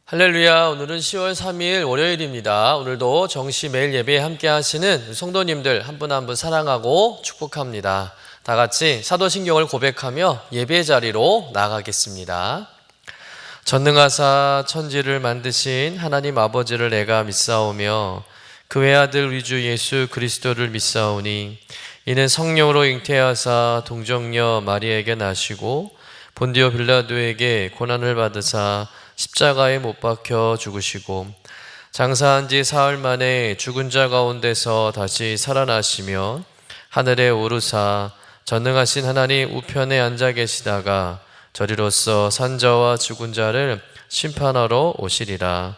할렐루야. 오늘은 10월 3일 월요일입니다. 오늘도 정시 매일 예배에 함께 하시는 성도님들 한 분 한 분 사랑하고 축복합니다. 다 같이 사도신경을 고백하며 예배 자리로 나가겠습니다. 전능하사 천지를 만드신 하나님 아버지를 내가 믿사오며 그 외아들 우리 주 예수 그리스도를 믿사오니 이는 성령으로 잉태하사 동정녀 마리아에게 나시고 본디오 빌라도에게 고난을 받으사 십자가에 못 박혀 죽으시고 장사한 지 사흘 만에 죽은 자 가운데서 다시 살아나시며 하늘에 오르사 전능하신 하나님 우편에 앉아 계시다가 저리로서 산자와 죽은 자를 심판하러 오시리라.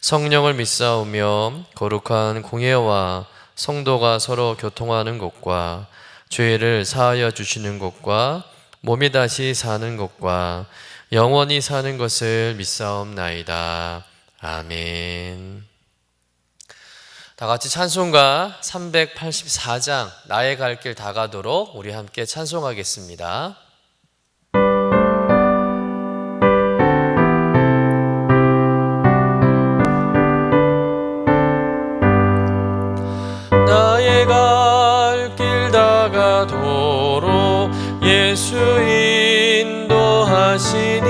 성령을 믿사오며 거룩한 공예와 성도가 서로 교통하는 것과 죄를 사하여 주시는 것과 몸이 다시 사는 것과 영원히 사는 것을 믿사옵나이다. 아멘. 다 같이 찬송가 384장 나의 갈 길 다 가도록 우리 함께 찬송하겠습니다. 나의 갈 길 다 가도록 예수 인도하시니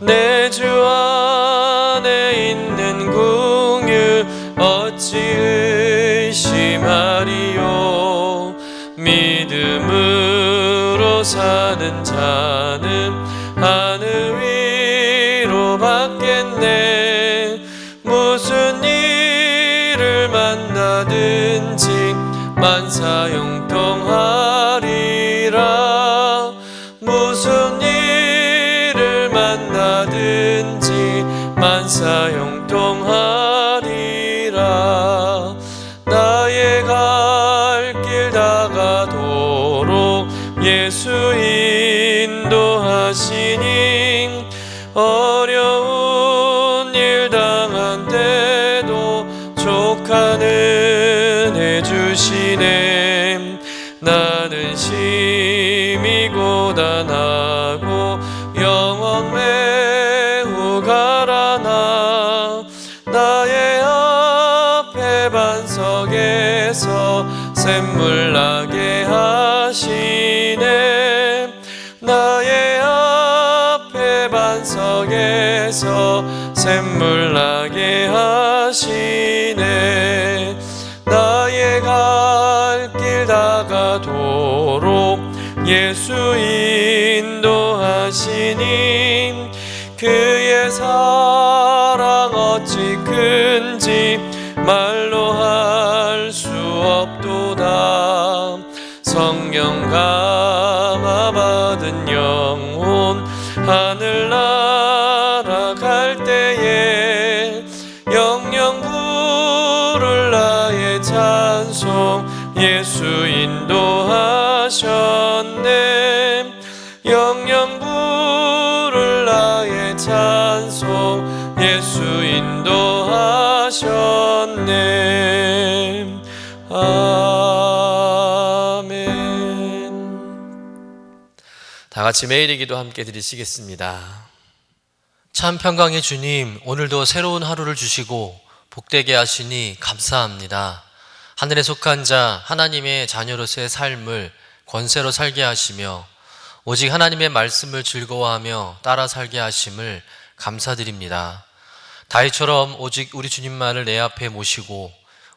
내 주 안에 있는 긍휼 어찌 의심하리요. 믿음으로 사는 자는 하늘 위로 받겠네. 무슨 일을 만나든지 만사형통하리라. 무슨 일을 만나든지 만사형통하리라. 나의 갈 길 다 가도록 예수 인도하시니 어려운 일 당한 때도 족한 은혜 주시네. 나는 심히 고단하고 영원 매우 가라나. 나의 앞에 반석에서 샘물 나게 하시네. 나의 앞에 반석에서 샘물 나게 하시네. 나의 갈 길 다 가도록 예수 인도하시니 그의 사랑 어찌 큰지 말로 할 수 없도다. 성령 감화 받은 영혼 하늘 날아갈 때에 영영 부를 나의 찬송 예수 인도하셨네. 영영 부를 나의 찬송 예수 인도하셨네. 아멘. 다 같이 매일의 기도 함께 드리시겠습니다. 참 평강의 주님, 오늘도 새로운 하루를 주시고 복되게 하시니 감사합니다. 하늘에 속한 자 하나님의 자녀로서의 삶을 권세로 살게 하시며 오직 하나님의 말씀을 즐거워하며 따라 살게 하심을 감사드립니다. 다윗처럼 오직 우리 주님만을 내 앞에 모시고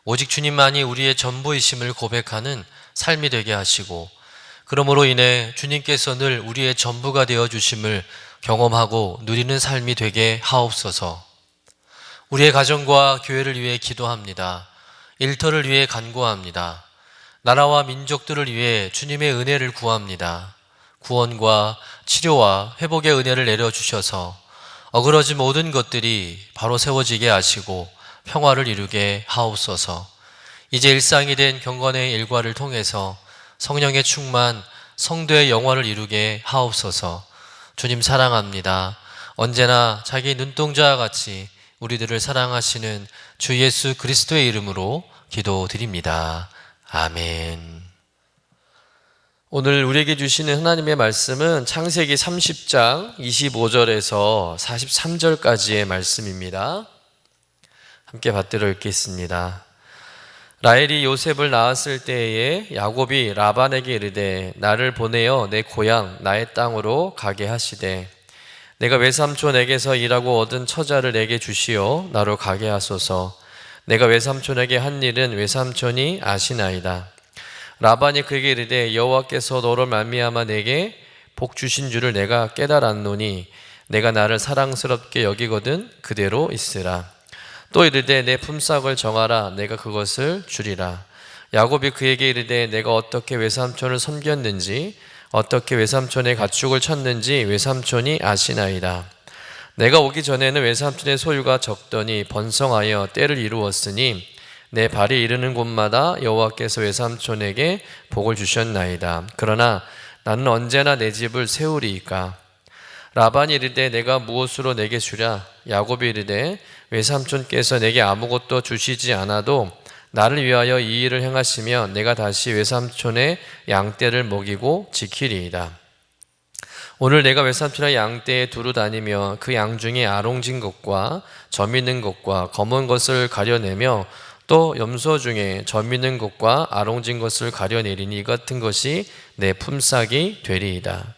오직 주님만이 우리의 전부이심을 고백하는 삶이 되게 하시고 그러므로 인해 주님께서 늘 우리의 전부가 되어주심을 경험하고 누리는 삶이 되게 하옵소서. 우리의 가정과 교회를 위해 기도합니다. 일터를 위해 간구합니다. 나라와 민족들을 위해 주님의 은혜를 구합니다. 구원과 치료와 회복의 은혜를 내려주셔서 어그러진 모든 것들이 바로 세워지게 하시고 평화를 이루게 하옵소서. 이제 일상이 된 경건의 일과를 통해서 성령의 충만, 성도의 영화를 이루게 하옵소서. 주님 사랑합니다. 언제나 자기 눈동자와 같이 우리들을 사랑하시는 주 예수 그리스도의 이름으로 기도드립니다. 아멘. 오늘 우리에게 주시는 하나님의 말씀은 창세기 30장 25절에서 43절까지의 말씀입니다. 함께 받들어 읽겠습니다. 라헬이 요셉을 낳았을 때에 야곱이 라반에게 이르되 나를 보내어 내 고향 나의 땅으로 가게 하시되 내가 외삼촌에게서 일하고 얻은 처자를 내게 주시어 나로 가게 하소서. 내가 외삼촌에게 한 일은 외삼촌이 아시나이다. 라반이 그에게 이르되 여호와께서 너로 말미암아 내게 복 주신 줄을 내가 깨달았노니 내가 나를 사랑스럽게 여기거든 그대로 있으라. 또 이르되 내 품삯을 정하라. 내가 그것을 주리라. 야곱이 그에게 이르되 내가 어떻게 외삼촌을 섬겼는지 어떻게 외삼촌의 가축을 쳤는지 외삼촌이 아시나이다. 내가 오기 전에는 외삼촌의 소유가 적더니 번성하여 때를 이루었으니 내 발이 이르는 곳마다 여호와께서 외삼촌에게 복을 주셨나이다. 그러나 나는 언제나 내 집을 세우리이까. 라반이 이르되 내가 무엇으로 내게 주랴. 야곱이 이르되 외삼촌께서 내게 아무것도 주시지 않아도 나를 위하여 이 일을 행하시며 내가 다시 외삼촌의 양떼를 먹이고 지키리이다. 오늘 내가 외삼촌의 양떼에 두루 다니며 그 양 중에 아롱진 것과 점 있는 것과 검은 것을 가려내며 또 염소 중에 점 있는 것과 아롱진 것을 가려내리니 이 같은 것이 내 품삯이 되리이다.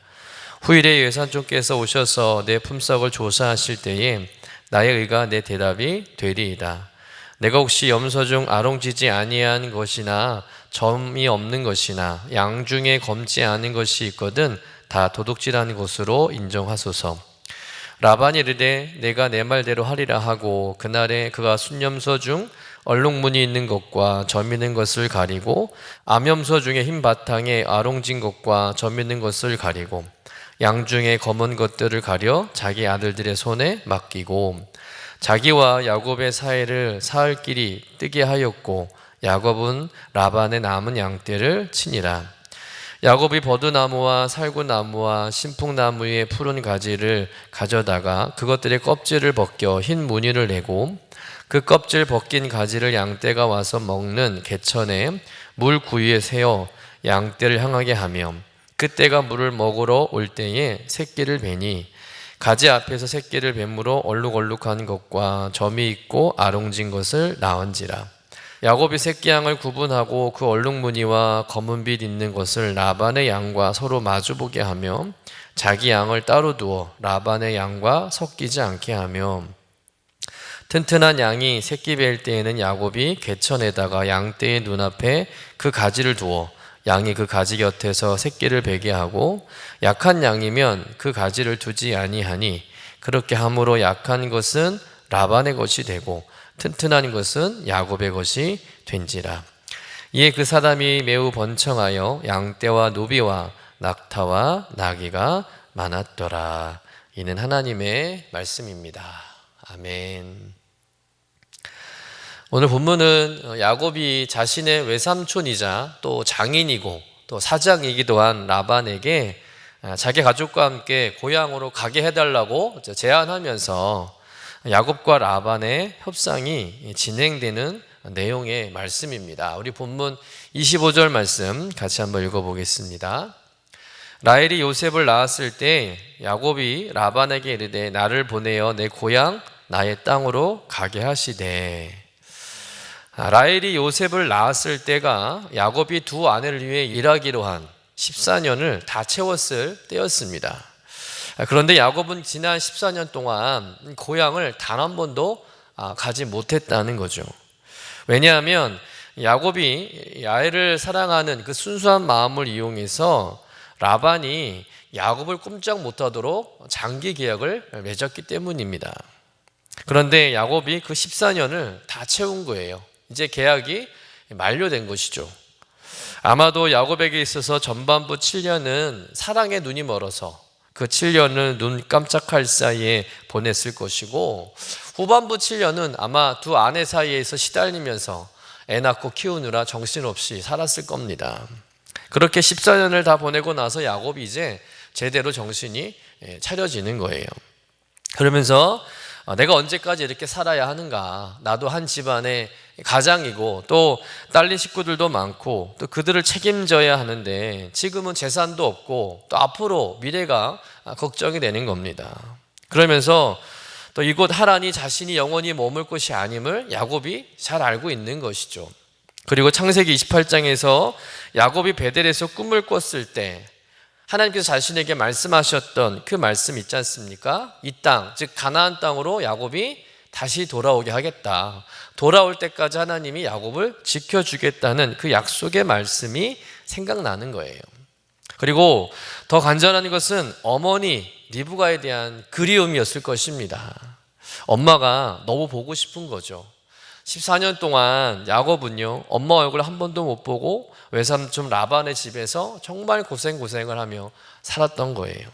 후일에 외삼촌께서 오셔서 내 품삯을 조사하실 때에 나의 의가 내 대답이 되리이다. 내가 혹시 염소 중 아롱지지 아니한 것이나 점이 없는 것이나 양 중에 검지 않은 것이 있거든 다 도둑질한 것으로 인정하소서. 라반이 이르되 내가 내 말대로 하리라 하고 그날에 그가 순염소 중 얼룩무늬 있는 것과 점 있는 것을 가리고 암염소 중에 흰 바탕에 아롱진 것과 점 있는 것을 가리고 양 중에 검은 것들을 가려 자기 아들들의 손에 맡기고 자기와 야곱의 사이를 사흘길이 뜨게 하였고 야곱은 라반의 남은 양떼를 치니라. 야곱이 버드나무와 살구나무와 신풍나무의 푸른 가지를 가져다가 그것들의 껍질을 벗겨 흰 무늬를 내고 그 껍질 벗긴 가지를 양떼가 와서 먹는 개천에 물 구유에 세워 양떼를 향하게 하며 그때가 물을 먹으러 올 때에 새끼를 베니 가지 앞에서 새끼를 뱀으로 얼룩얼룩한 것과 점이 있고 아롱진 것을 낳은지라. 야곱이 새끼 양을 구분하고 그 얼룩무늬와 검은빛 있는 것을 라반의 양과 서로 마주보게 하며 자기 양을 따로 두어 라반의 양과 섞이지 않게 하며 튼튼한 양이 새끼 뵐 때에는 야곱이 개천에다가 양떼의 눈앞에 그 가지를 두어 양이 그 가지 곁에서 새끼를 베게 하고 약한 양이면 그 가지를 두지 아니하니 그렇게 함으로 약한 것은 라반의 것이 되고 튼튼한 것은 야곱의 것이 된지라. 이에 그 사람이 매우 번창하여 양떼와 노비와 낙타와 나귀가 많았더라. 이는 하나님의 말씀입니다. 아멘. 오늘 본문은 야곱이 자신의 외삼촌이자 또 장인이고 또 사장이기도 한 라반에게 자기 가족과 함께 고향으로 가게 해달라고 제안하면서 야곱과 라반의 협상이 진행되는 내용의 말씀입니다. 우리 본문 25절 말씀 같이 한번 읽어보겠습니다. 라헬이 요셉을 낳았을 때 야곱이 라반에게 이르되 나를 보내어 내 고향 나의 땅으로 가게 하시되. 라헬이 요셉을 낳았을 때가 야곱이 두 아내를 위해 일하기로 한 14년을 다 채웠을 때였습니다. 그런데 야곱은 지난 14년 동안 고향을 단 한 번도 가지 못했다는 거죠. 왜냐하면 야곱이 라헬을 사랑하는 그 순수한 마음을 이용해서 라반이 야곱을 꼼짝 못하도록 장기 계약을 맺었기 때문입니다. 그런데 야곱이 그 14년을 다 채운 거예요. 이제 계약이 만료된 것이죠. 아마도 야곱에게 있어서 전반부 7년은 사랑의 눈이 멀어서 그 7년을 눈 깜짝할 사이에 보냈을 것이고 후반부 7년은 아마 두 아내 사이에서 시달리면서 애 낳고 키우느라 정신없이 살았을 겁니다. 그렇게 14년을 다 보내고 나서 야곱이 이제 제대로 정신이 차려지는 거예요. 그러면서 내가 언제까지 이렇게 살아야 하는가? 나도 한 집안의 가장이고 또 딸린 식구들도 많고 또 그들을 책임져야 하는데 지금은 재산도 없고 또 앞으로 미래가 걱정이 되는 겁니다. 그러면서 또 이곳 하란이 자신이 영원히 머물 곳이 아님을 야곱이 잘 알고 있는 것이죠. 그리고 창세기 28장에서 야곱이 베델에서 꿈을 꿨을 때 하나님께서 자신에게 말씀하셨던 그 말씀 있지 않습니까? 이 땅, 즉 가나안 땅으로 야곱이 다시 돌아오게 하겠다. 돌아올 때까지 하나님이 야곱을 지켜주겠다는 그 약속의 말씀이 생각나는 거예요. 그리고 더 간절한 것은 어머니 리브가에 대한 그리움이었을 것입니다. 엄마가 너무 보고 싶은 거죠. 14년 동안 야곱은요, 엄마 얼굴 한 번도 못 보고 외삼촌 라반의 집에서 정말 고생을 하며 살았던 거예요.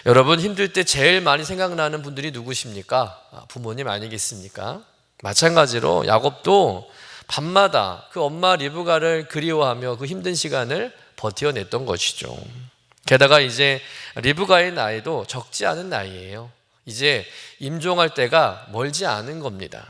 여러분, 힘들 때 제일 많이 생각나는 분들이 누구십니까? 부모님 아니겠습니까? 마찬가지로 야곱도 밤마다 그 엄마 리브가를 그리워하며 그 힘든 시간을 버텨냈던 것이죠. 게다가 이제 리브가의 나이도 적지 않은 나이예요. 이제 임종할 때가 멀지 않은 겁니다.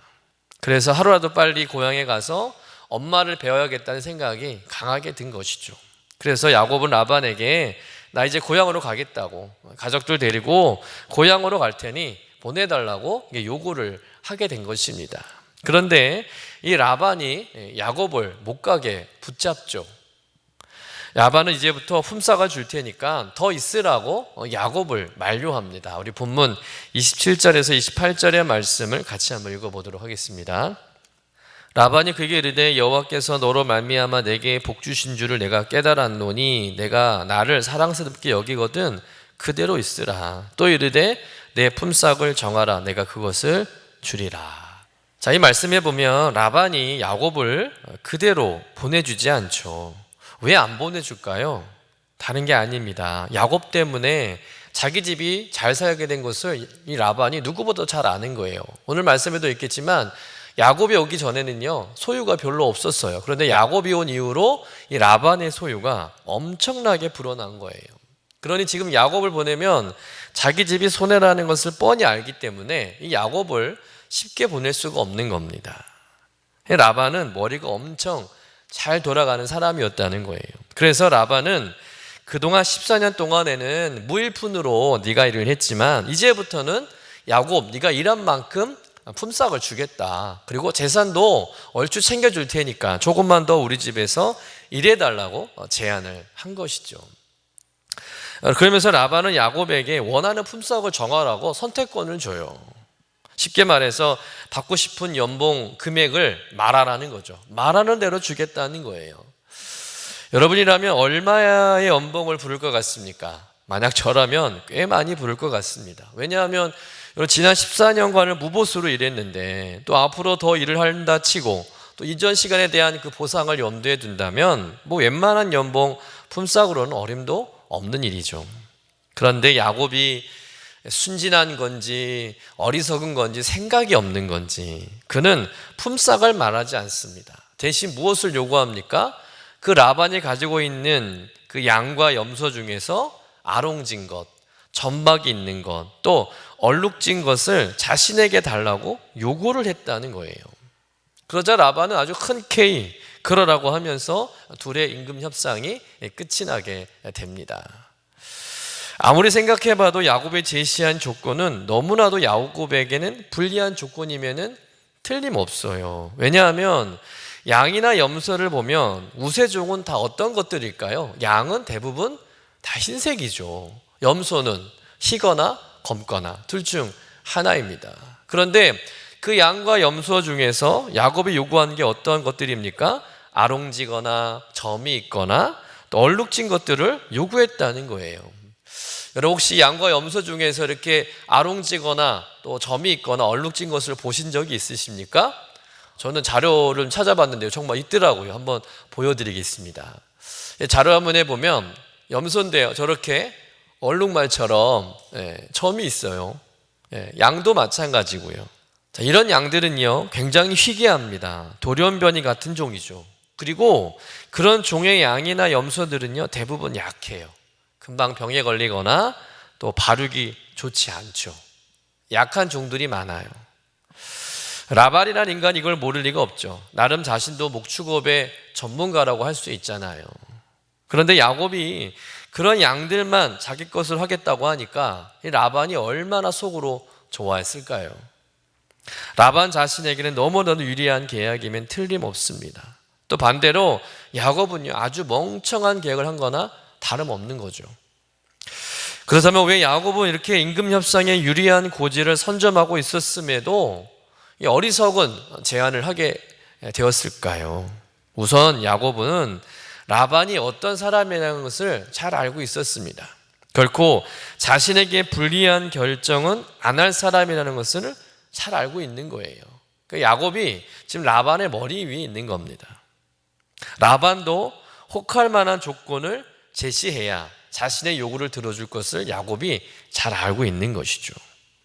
그래서 하루라도 빨리 고향에 가서 엄마를 배워야겠다는 생각이 강하게 든 것이죠. 그래서 야곱은 라반에게 나 이제 고향으로 가겠다고, 가족들 데리고 고향으로 갈 테니 보내달라고 요구를 하게 된 것입니다. 그런데 이 라반이 야곱을 못 가게 붙잡죠. 라반은 이제부터 품삯을 줄 테니까 더 있으라고 야곱을 만류합니다. 우리 본문 27절에서 28절의 말씀을 같이 한번 읽어보도록 하겠습니다. 라반이 그에게 이르되 여호와께서 너로 말미암아 내게 복 주신 줄을 내가 깨달았노니 내가 나를 사랑스럽게 여기거든 그대로 있으라. 또 이르되 내 품삯을 정하라. 내가 그것을 주리라. 자, 이 말씀에 보면 라반이 야곱을 그대로 보내주지 않죠. 왜 안 보내줄까요? 다른 게 아닙니다. 야곱 때문에 자기 집이 잘 살게 된 것을 이 라반이 누구보다 잘 아는 거예요. 오늘 말씀에도 있겠지만 야곱이 오기 전에는요, 소유가 별로 없었어요. 그런데 야곱이 온 이후로 이 라반의 소유가 엄청나게 불어난 거예요. 그러니 지금 야곱을 보내면 자기 집이 손해라는 것을 뻔히 알기 때문에 이 야곱을 쉽게 보낼 수가 없는 겁니다. 라반은 머리가 엄청 잘 돌아가는 사람이었다는 거예요. 그래서 라반은 그동안 14년 동안에는 무일푼으로 네가 일을 했지만 이제부터는 야곱 네가 일한 만큼 품삯을 주겠다. 그리고 재산도 얼추 챙겨줄 테니까 조금만 더 우리 집에서 일해달라고 제안을 한 것이죠. 그러면서 라반은 야곱에게 원하는 품삯을 정하라고 선택권을 줘요. 쉽게 말해서 받고 싶은 연봉 금액을 말하라는 거죠. 말하는 대로 주겠다는 거예요. 여러분이라면 얼마의 연봉을 부를 것 같습니까? 만약 저라면 꽤 많이 부를 것 같습니다. 왜냐하면 지난 14년간을 무보수로 일했는데 또 앞으로 더 일을 한다 치고 또 이전 시간에 대한 그 보상을 염두에 둔다면 뭐 웬만한 연봉 품삯으로는 어림도 없는 일이죠. 그런데 야곱이 순진한 건지 어리석은 건지 생각이 없는 건지 그는 품삯을 말하지 않습니다. 대신 무엇을 요구합니까? 그 라반이 가지고 있는 그 양과 염소 중에서 아롱진 것, 점박이 있는 것, 또 얼룩진 것을 자신에게 달라고 요구를 했다는 거예요. 그러자 라반은 아주 흔쾌히 그러라고 하면서 둘의 임금 협상이 끝이 나게 됩니다. 아무리 생각해봐도 야곱이 제시한 조건은 너무나도 야곱에게는 불리한 조건이면은 틀림없어요. 왜냐하면 양이나 염소를 보면 우세종은 다 어떤 것들일까요? 양은 대부분 다 흰색이죠. 염소는 희거나 검거나 둘 중 하나입니다. 그런데 그 양과 염소 중에서 야곱이 요구한 게 어떤 것들입니까? 아롱지거나 점이 있거나 또 얼룩진 것들을 요구했다는 거예요. 여러분 혹시 양과 염소 중에서 이렇게 아롱지거나 또 점이 있거나 얼룩진 것을 보신 적이 있으십니까? 저는 자료를 찾아봤는데요. 정말 있더라고요. 한번 보여드리겠습니다. 자료 화면에 보면 염소인데요. 저렇게 얼룩말처럼 점이 있어요. 양도 마찬가지고요. 자, 이런 양들은요 굉장히 희귀합니다. 돌연변이 같은 종이죠. 그리고 그런 종의 양이나 염소들은요 대부분 약해요. 금방 병에 걸리거나 또 발육이 좋지 않죠. 약한 종들이 많아요. 라반이라는 인간이 이걸 모를 리가 없죠. 나름 자신도 목축업의 전문가라고 할 수 있잖아요. 그런데 야곱이 그런 양들만 자기 것을 하겠다고 하니까 이 라반이 얼마나 속으로 좋아했을까요? 라반 자신에게는 너무나도 유리한 계약이면 틀림없습니다. 또 반대로 야곱은요, 아주 멍청한 계획을 한 거나 다름없는 거죠. 그렇다면 왜 야곱은 이렇게 임금 협상에 유리한 고지를 선점하고 있었음에도 이 어리석은 제안을 하게 되었을까요? 우선 야곱은 라반이 어떤 사람이라는 것을 잘 알고 있었습니다. 결코 자신에게 불리한 결정은 안 할 사람이라는 것을 잘 알고 있는 거예요. 그러니까 야곱이 지금 라반의 머리 위에 있는 겁니다. 라반도 혹할 만한 조건을 제시해야 자신의 요구를 들어줄 것을 야곱이 잘 알고 있는 것이죠.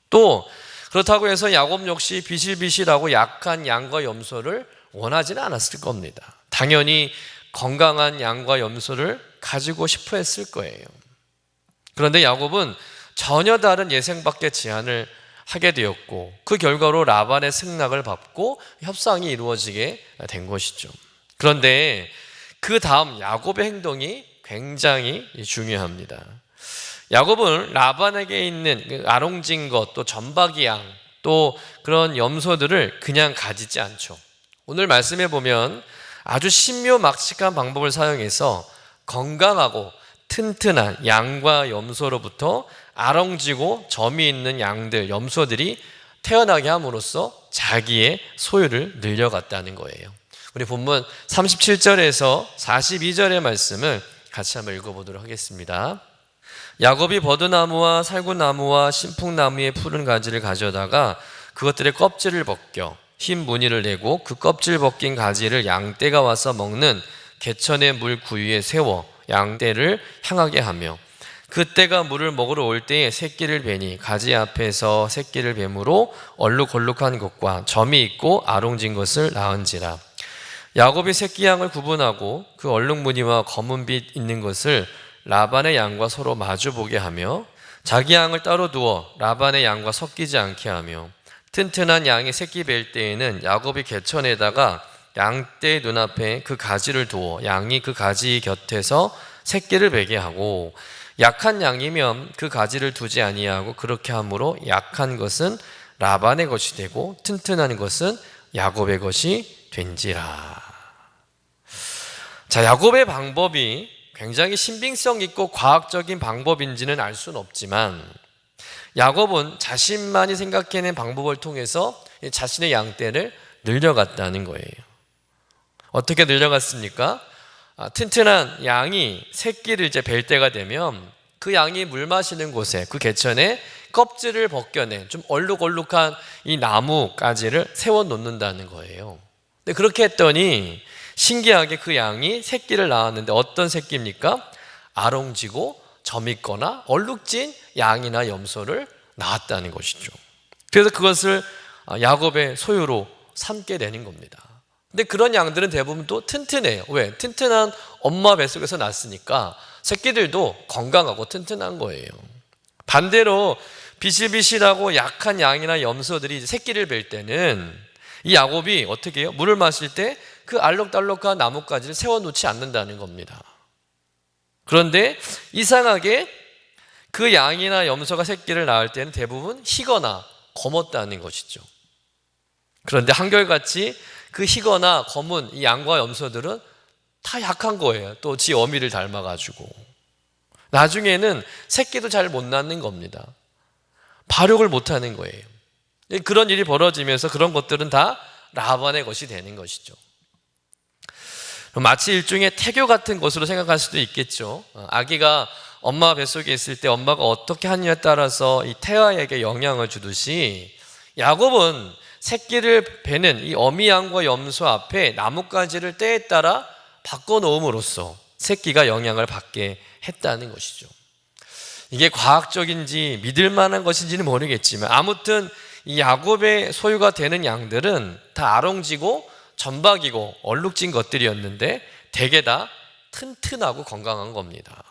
또 그렇다고 해서 야곱 역시 비실비실하고 약한 양과 염소를 원하지는 않았을 겁니다. 당연히 건강한 양과 염소를 가지고 싶어 했을 거예요. 그런데 야곱은 전혀 다른 예상밖의 제안을 하게 되었고 그 결과로 라반의 승낙을 받고 협상이 이루어지게 된 것이죠. 그런데 그 다음 야곱의 행동이 굉장히 중요합니다. 야곱은 라반에게 있는 아롱진 것, 또 점박이 양, 또 그런 염소들을 그냥 가지지 않죠. 오늘 말씀해 보면 아주 신묘막측한 방법을 사용해서 건강하고 튼튼한 양과 염소로부터 아롱지고 점이 있는 양들, 염소들이 태어나게 함으로써 자기의 소유를 늘려갔다는 거예요. 우리 본문 37절에서 42절의 말씀을 같이 한번 읽어보도록 하겠습니다. 야곱이 버드나무와 살구나무와 신풍나무의 푸른 가지를 가져다가 그것들의 껍질을 벗겨 흰 무늬를 내고 그 껍질 벗긴 가지를 양떼가 와서 먹는 개천의 물 구유에 세워 양떼를 향하게 하며 그떼가 물을 먹으러 올 때에 새끼를 베니 가지 앞에서 새끼를 뱀으로 얼룩얼룩한 것과 점이 있고 아롱진 것을 낳은지라. 야곱이 새끼 양을 구분하고 그 얼룩 무늬와 검은 빛 있는 것을 라반의 양과 서로 마주보게 하며 자기 양을 따로 두어 라반의 양과 섞이지 않게 하며 튼튼한 양이 새끼 뵐 때에는 야곱이 개천에다가 양떼의 눈앞에 그 가지를 두어 양이 그 가지 곁에서 새끼를 베게 하고 약한 양이면 그 가지를 두지 아니하고 그렇게 함으로 약한 것은 라반의 것이 되고 튼튼한 것은 야곱의 것이 된지라. 자, 야곱의 방법이 굉장히 신빙성 있고 과학적인 방법인지는 알 수는 없지만 야곱은 자신만이 생각해낸 방법을 통해서 자신의 양떼를 늘려갔다는 거예요. 어떻게 늘려갔습니까? 튼튼한 양이 새끼를 이제 뵐 때가 되면 그 양이 물 마시는 곳에 그 개천에 껍질을 벗겨낸 좀 얼룩얼룩한 이 나무가지를 세워 놓는다는 거예요. 근데 그렇게 했더니 신기하게 그 양이 새끼를 낳았는데 어떤 새끼입니까? 아롱지고 점 있거나 얼룩진 양이나 염소를 낳았다는 것이죠. 그래서 그것을 야곱의 소유로 삼게 되는 겁니다. 근데 그런 양들은 대부분 또 튼튼해요. 왜? 튼튼한 엄마 뱃속에서 낳았으니까 새끼들도 건강하고 튼튼한 거예요. 반대로 비실비실하고 약한 양이나 염소들이 새끼를 뵐 때는 이 야곱이 어떻게 해요? 물을 마실 때 그 알록달록한 나뭇가지를 세워놓지 않는다는 겁니다. 그런데 이상하게 그 양이나 염소가 새끼를 낳을 때는 대부분 희거나 검었다는 것이죠. 그런데 한결같이 그 희거나 검은 이 양과 염소들은 다 약한 거예요. 또 지 어미를 닮아가지고 나중에는 새끼도 잘 못 낳는 겁니다. 발육을 못하는 거예요. 그런 일이 벌어지면서 그런 것들은 다 라반의 것이 되는 것이죠. 마치 일종의 태교 같은 것으로 생각할 수도 있겠죠. 아기가 엄마 뱃속에 있을 때 엄마가 어떻게 하느냐에 따라서 이 태아에게 영향을 주듯이 야곱은 새끼를 베는 이 어미 양과 염소 앞에 나뭇가지를 때에 따라 바꿔놓음으로써 새끼가 영향을 받게 했다는 것이죠. 이게 과학적인지 믿을 만한 것인지는 모르겠지만 아무튼 이 야곱의 소유가 되는 양들은 다 아롱지고 점박이고 얼룩진 것들이었는데 대개 다 튼튼하고 건강한 겁니다.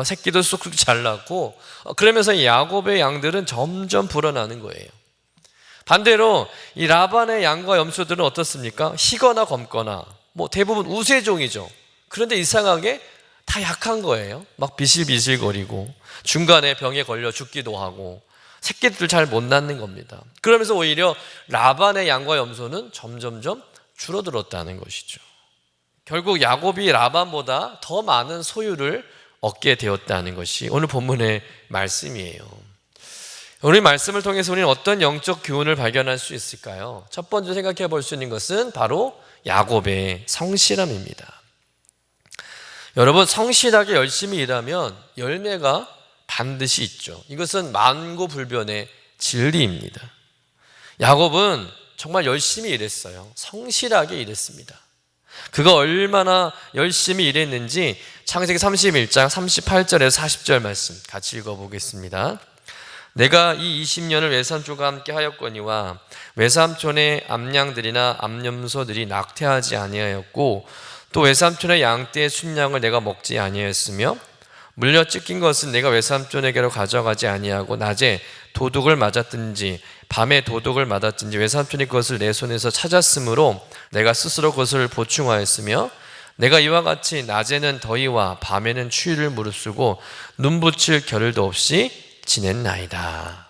새끼도 쑥쑥 잘 낳고, 그러면서 이 야곱의 양들은 점점 불어나는 거예요. 반대로 이 라반의 양과 염소들은 어떻습니까? 희거나 검거나 대부분 우세종이죠. 그런데 이상하게 다 약한 거예요. 막 비실비실거리고 중간에 병에 걸려 죽기도 하고 새끼들 잘 못 낳는 겁니다. 그러면서 오히려 라반의 양과 염소는 점점점 줄어들었다는 것이죠. 결국 야곱이 라반보다 더 많은 소유를 얻게 되었다는 것이 오늘 본문의 말씀이에요. 오늘 말씀을 통해서 우리는 어떤 영적 교훈을 발견할 수 있을까요? 첫 번째 생각해 볼 수 있는 것은 바로 야곱의 성실함입니다. 여러분, 성실하게 열심히 일하면 열매가 반드시 있죠. 이것은 만고불변의 진리입니다. 야곱은 정말 열심히 일했어요. 성실하게 일했습니다. 그가 얼마나 열심히 일했는지 창세기 31장 38절에서 40절 말씀 같이 읽어보겠습니다. 내가 이 20년을 외삼촌과 함께 하였거니와 외삼촌의 암양들이나 암염소들이 낙태하지 아니하였고 또 외삼촌의 양떼의 순양을 내가 먹지 아니하였으며 물려 찢긴 것은 내가 외삼촌에게로 가져가지 아니하고 낮에 도둑을 맞았든지 밤에 도둑을 맞았든지 외삼촌이 그것을 내 손에서 찾았으므로 내가 스스로 그것을 보충하였으며 내가 이와 같이 낮에는 더위와 밤에는 추위를 무릅쓰고 눈붙일 겨를도 없이 지냈나이다.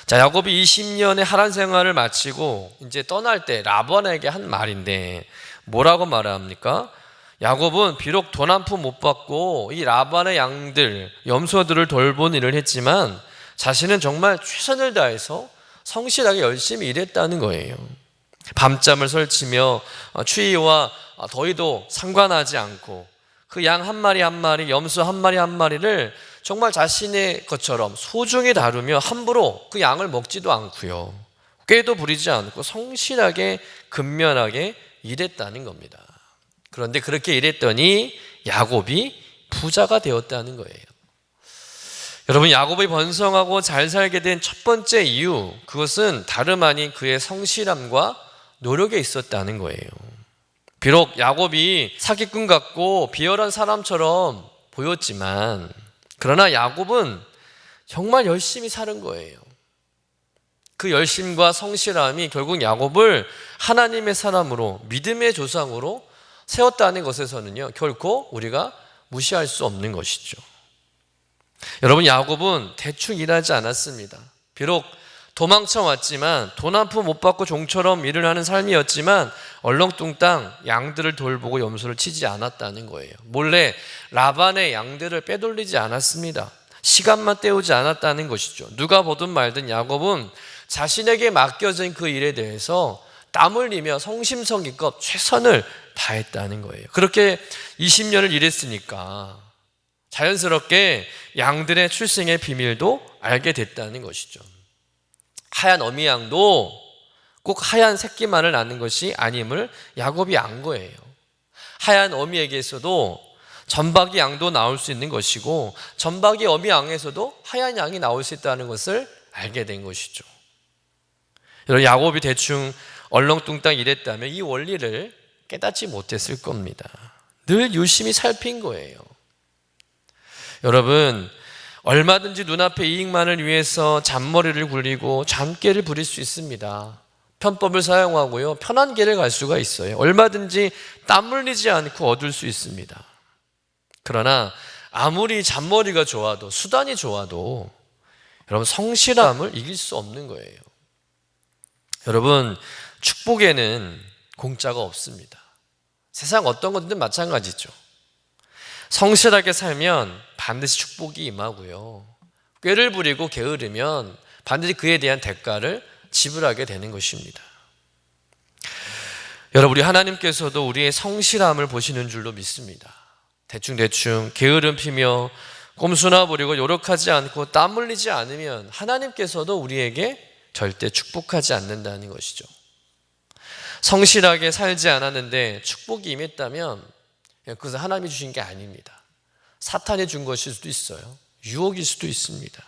자, 야곱이 20년의 하란 생활을 마치고 이제 떠날 때 라반에게 한 말인데 뭐라고 말합니까? 야곱은 비록 돈 한 푼 못 받고 이 라반의 양들, 염소들을 돌본 일을 했지만 자신은 정말 최선을 다해서 성실하게 열심히 일했다는 거예요. 밤잠을 설치며 추위와 더위도 상관하지 않고 그 양 한 마리 한 마리, 염소 한 마리 한 마리를 정말 자신의 것처럼 소중히 다루며 함부로 그 양을 먹지도 않고요. 꾀도 부리지 않고 성실하게 근면하게 일했다는 겁니다. 그런데 그렇게 일했더니 야곱이 부자가 되었다는 거예요. 여러분, 야곱이 번성하고 잘 살게 된 첫 번째 이유, 그것은 다름 아닌 그의 성실함과 노력에 있었다는 거예요. 비록 야곱이 사기꾼 같고 비열한 사람처럼 보였지만 그러나 야곱은 정말 열심히 사는 거예요. 그 열심과 성실함이 결국 야곱을 하나님의 사람으로, 믿음의 조상으로 세웠다는 것에서는요, 결코 우리가 무시할 수 없는 것이죠. 여러분, 야곱은 대충 일하지 않았습니다. 비록 도망쳐 왔지만 돈 한 푼 못 받고 종처럼 일을 하는 삶이었지만 얼렁뚱땅 양들을 돌보고 염소를 치지 않았다는 거예요. 몰래 라반의 양들을 빼돌리지 않았습니다. 시간만 때우지 않았다는 것이죠. 누가 보든 말든 야곱은 자신에게 맡겨진 그 일에 대해서 땀 흘리며 성심성의껏 최선을 다했다는 거예요. 그렇게 20년을 일했으니까 자연스럽게 양들의 출생의 비밀도 알게 됐다는 것이죠. 하얀 어미 양도 꼭 하얀 새끼만을 낳는 것이 아님을 야곱이 안 거예요. 하얀 어미에게서도 점박이 양도 나올 수 있는 것이고 점박이 어미 양에서도 하얀 양이 나올 수 있다는 것을 알게 된 것이죠. 여러분, 야곱이 대충 얼렁뚱땅 일했다면 이 원리를 깨닫지 못했을 겁니다. 늘 유심히 살핀 거예요. 여러분, 얼마든지 눈앞의 이익만을 위해서 잔머리를 굴리고 잔꾀를 부릴 수 있습니다. 편법을 사용하고요, 편한 길을 갈 수가 있어요. 얼마든지 땀 흘리지 않고 얻을 수 있습니다. 그러나 아무리 잔머리가 좋아도, 수단이 좋아도 여러분, 성실함을 이길 수 없는 거예요. 여러분, 축복에는 공짜가 없습니다. 세상 어떤 것든 마찬가지죠. 성실하게 살면 반드시 축복이 임하고요, 꾀를 부리고 게으르면 반드시 그에 대한 대가를 지불하게 되는 것입니다. 여러분, 우리 하나님께서도 우리의 성실함을 보시는 줄로 믿습니다. 대충 게으름 피며 꼼수나 부리고 요력하지 않고 땀 흘리지 않으면 하나님께서도 우리에게 절대 축복하지 않는다는 것이죠. 성실하게 살지 않았는데 축복이 임했다면 그것은 하나님이 주신 게 아닙니다. 사탄이 준 것일 수도 있어요. 유혹일 수도 있습니다.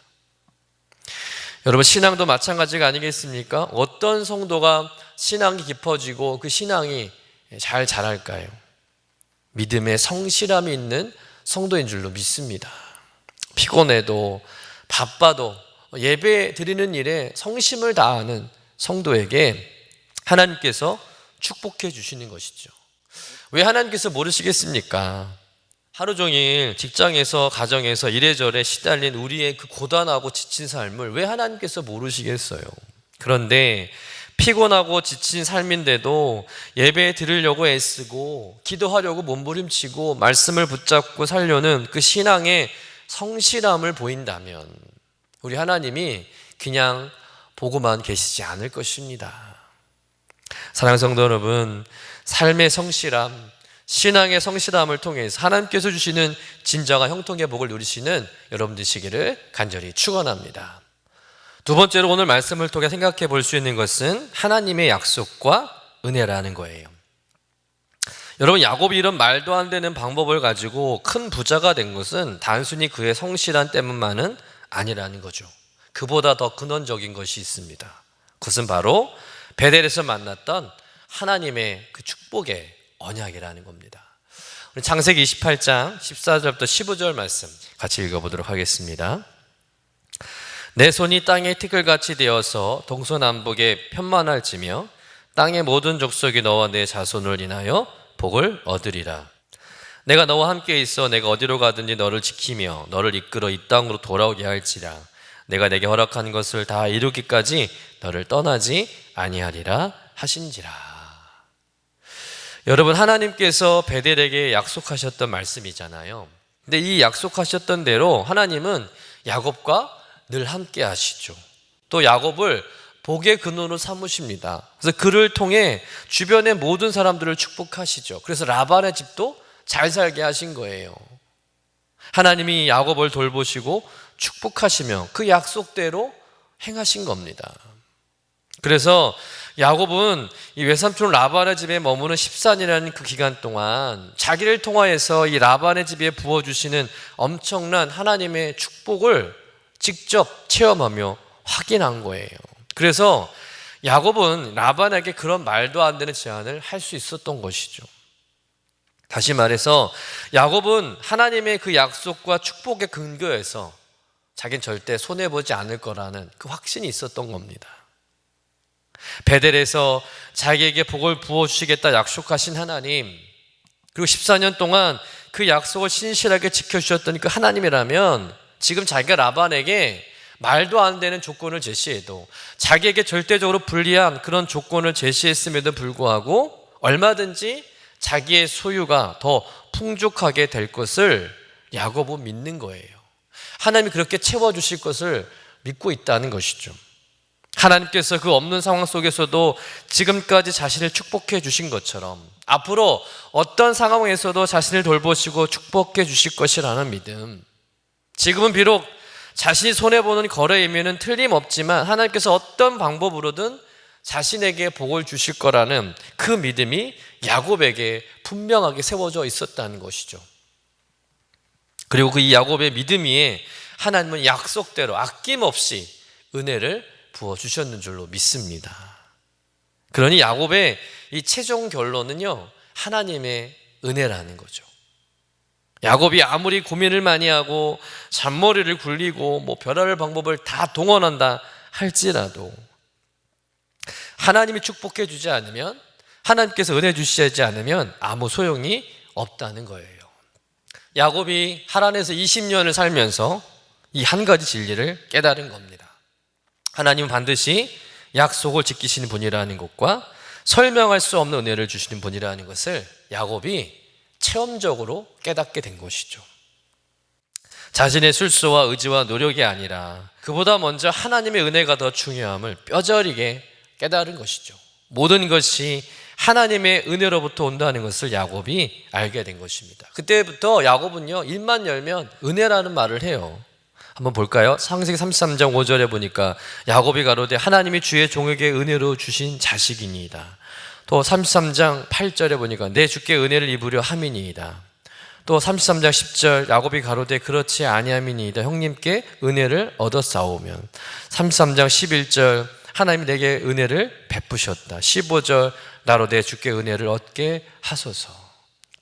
여러분, 신앙도 마찬가지가 아니겠습니까? 어떤 성도가 신앙이 깊어지고 그 신앙이 잘 자랄까요? 믿음에 성실함이 있는 성도인 줄로 믿습니다. 피곤해도 바빠도 예배 드리는 일에 성심을 다하는 성도에게 하나님께서 축복해 주시는 것이죠. 왜 하나님께서 모르시겠습니까? 하루 종일 직장에서 가정에서 이래저래 시달린 우리의 그 고단하고 지친 삶을 왜 하나님께서 모르시겠어요? 그런데 피곤하고 지친 삶인데도 예배 드리려고 애쓰고 기도하려고 몸부림치고 말씀을 붙잡고 살려는 그 신앙의 성실함을 보인다면 우리 하나님이 그냥 보고만 계시지 않을 것입니다. 사랑하는 성도 여러분, 삶의 성실함, 신앙의 성실함을 통해서 하나님께서 주시는 진정한 형통의 복을 누리시는 여러분 되시기를 간절히 축원합니다. 두 번째로 오늘 말씀을 통해 생각해 볼 수 있는 것은 하나님의 약속과 은혜라는 거예요. 여러분, 야곱이 이런 말도 안 되는 방법을 가지고 큰 부자가 된 것은 단순히 그의 성실함 때문만은 아니라는 거죠. 그보다 더 근원적인 것이 있습니다. 그것은 바로 베델에서 만났던 하나님의 그 축복의 언약이라는 겁니다. 우리 창세기 28장 14절부터 15절 말씀 같이 읽어보도록 하겠습니다. 내 손이 땅에 티끌같이 되어서 동서남북에 편만할지며 땅의 모든 족속이 너와 내 자손을 인하여 복을 얻으리라. 내가 너와 함께 있어 내가 어디로 가든지 너를 지키며 너를 이끌어 이 땅으로 돌아오게 할지라. 내가 내게 허락한 것을 다 이루기까지 너를 떠나지 아니하리라 하신지라. 여러분, 하나님께서 베델에게 약속하셨던 말씀이잖아요. 근데 이 약속하셨던 대로 하나님은 야곱과 늘 함께 하시죠. 또 야곱을 복의 근원으로 삼으십니다. 그래서 그를 통해 주변의 모든 사람들을 축복하시죠. 그래서 라반의 집도 잘 살게 하신 거예요. 하나님이 야곱을 돌보시고 축복하시며 그 약속대로 행하신 겁니다. 그래서 야곱은 이 외삼촌 라반의 집에 머무는 14년이라는 그 기간 동안 자기를 통하여서 이 라반의 집에 부어주시는 엄청난 하나님의 축복을 직접 체험하며 확인한 거예요. 그래서 야곱은 라반에게 그런 말도 안 되는 제안을 할 수 있었던 것이죠. 다시 말해서 야곱은 하나님의 그 약속과 축복의 근거에서 자기는 절대 손해보지 않을 거라는 그 확신이 있었던 겁니다. 베델에서 자기에게 복을 부어주시겠다 약속하신 하나님, 그리고 14년 동안 그 약속을 신실하게 지켜주셨던 그 하나님이라면 지금 자기가 라반에게 말도 안 되는 조건을 제시해도, 자기에게 절대적으로 불리한 그런 조건을 제시했음에도 불구하고 얼마든지 자기의 소유가 더 풍족하게 될 것을 야곱은 믿는 거예요. 하나님이 그렇게 채워주실 것을 믿고 있다는 것이죠. 하나님께서 그 없는 상황 속에서도 지금까지 자신을 축복해 주신 것처럼 앞으로 어떤 상황에서도 자신을 돌보시고 축복해 주실 것이라는 믿음, 지금은 비록 자신이 손해보는 거래이면은 틀림없지만 하나님께서 어떤 방법으로든 자신에게 복을 주실 거라는 그 믿음이 야곱에게 분명하게 세워져 있었다는 것이죠. 그리고 그 이 야곱의 믿음 위에 하나님은 약속대로 아낌없이 은혜를 부어주셨는 줄로 믿습니다. 그러니 야곱의 이 최종 결론은요, 하나님의 은혜라는 거죠. 야곱이 아무리 고민을 많이 하고 잔머리를 굴리고 별할 방법을 다 동원한다 할지라도 하나님이 축복해 주지 않으면, 하나님께서 은혜 주시지 않으면 아무 소용이 없다는 거예요. 야곱이 하란에서 20년을 살면서 이 한 가지 진리를 깨달은 겁니다. 하나님은 반드시 약속을 지키시는 분이라는 것과 설명할 수 없는 은혜를 주시는 분이라는 것을 야곱이 체험적으로 깨닫게 된 것이죠. 자신의 술수와 의지와 노력이 아니라 그보다 먼저 하나님의 은혜가 더 중요함을 뼈저리게 깨달은 것이죠. 모든 것이 하나님의 은혜로부터 온다는 것을 야곱이 알게 된 것입니다. 그때부터 야곱은요, 입만 열면 은혜라는 말을 해요. 한번 볼까요? 창세기 33장 5절에 보니까 야곱이 가로되 하나님이 주의 종에게 은혜로 주신 자식이니이다. 또 33장 8절에 보니까 내 주께 은혜를 입으려 함이니이다. 또 33장 10절 야곱이 가로되 그렇지 아니함이니이다. 형님께 은혜를 얻었사오면. 33장 11절 하나님이 내게 은혜를 베푸셨다. 15절 나로 내 주께 은혜를 얻게 하소서.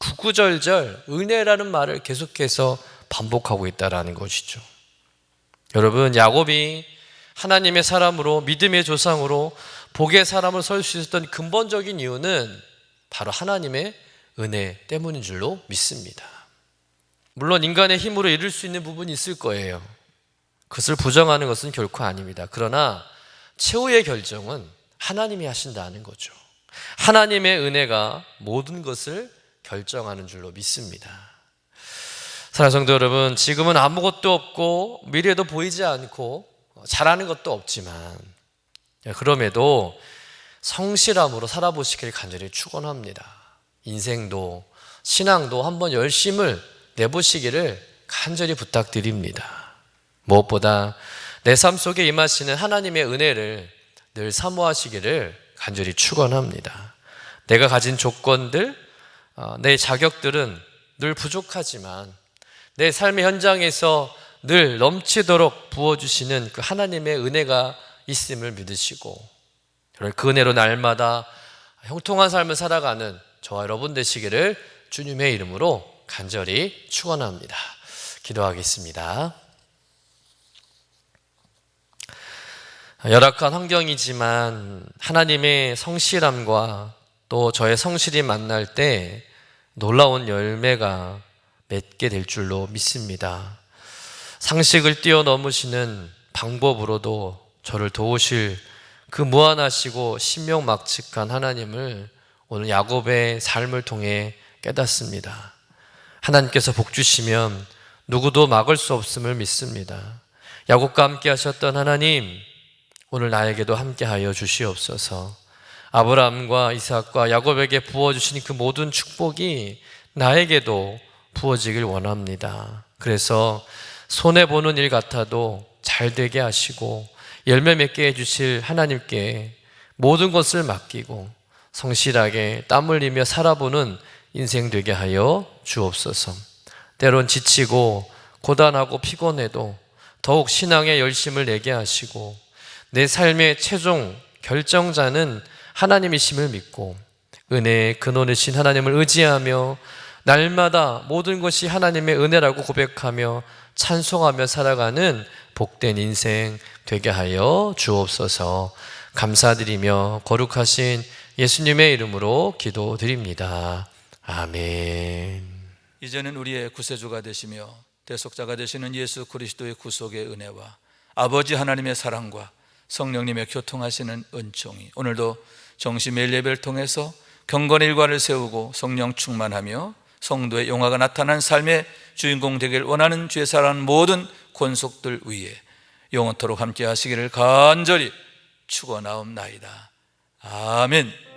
구구절절 은혜라는 말을 계속해서 반복하고 있다라는 것이죠. 여러분, 야곱이 하나님의 사람으로, 믿음의 조상으로, 복의 사람으로 설 수 있었던 근본적인 이유는 바로 하나님의 은혜 때문인 줄로 믿습니다. 물론 인간의 힘으로 이룰 수 있는 부분이 있을 거예요. 그것을 부정하는 것은 결코 아닙니다. 그러나 최후의 결정은 하나님이 하신다는 거죠. 하나님의 은혜가 모든 것을 결정하는 줄로 믿습니다. 사랑하는 성도 여러분, 지금은 아무것도 없고 미래도 보이지 않고 잘하는 것도 없지만 그럼에도 성실함으로 살아보시길 간절히 축원합니다. 인생도 신앙도 한번 열심을 내보시기를 간절히 부탁드립니다. 무엇보다 내 삶 속에 임하시는 하나님의 은혜를 늘 사모하시기를 간절히 축원합니다. 내가 가진 조건들, 내 자격들은 늘 부족하지만 내 삶의 현장에서 늘 넘치도록 부어주시는 그 하나님의 은혜가 있음을 믿으시고 그 은혜로 날마다 형통한 삶을 살아가는 저와 여러분 되시기를 주님의 이름으로 간절히 축원합니다. 기도하겠습니다. 열악한 환경이지만 하나님의 성실함과 또 저의 성실이 만날 때 놀라운 열매가 맺게 될 줄로 믿습니다. 상식을 뛰어넘으시는 방법으로도 저를 도우실 그 무한하시고 신명막측한 하나님을 오늘 야곱의 삶을 통해 깨닫습니다. 하나님께서 복 주시면 누구도 막을 수 없음을 믿습니다. 야곱과 함께 하셨던 하나님, 오늘 나에게도 함께하여 주시옵소서. 아브라함과 이삭과 야곱에게 부어주신 그 모든 축복이 나에게도 부어지길 원합니다. 그래서 손해보는 일 같아도 잘 되게 하시고 열매 맺게 해주실 하나님께 모든 것을 맡기고 성실하게 땀 흘리며 살아보는 인생 되게 하여 주옵소서. 때론 지치고 고단하고 피곤해도 더욱 신앙의 열심을 내게 하시고 내 삶의 최종 결정자는 하나님이심을 믿고 은혜의 근원이신 하나님을 의지하며 날마다 모든 것이 하나님의 은혜라고 고백하며 찬송하며 살아가는 복된 인생 되게 하여 주옵소서. 감사드리며 거룩하신 예수님의 이름으로 기도드립니다. 아멘. 이제는 우리의 구세주가 되시며 대속자가 되시는 예수 그리스도의 구속의 은혜와 아버지 하나님의 사랑과 성령님의 교통하시는 은총이 오늘도 정시 매일 예배를 통해서 경건의 일과를 세우고 성령 충만하며 성도의 용화가 나타난 삶의 주인공 되길 원하는 주의 사랑하는 모든 권속들 위에 영원토록 함께 하시기를 간절히 축원하옵나이다. 아멘.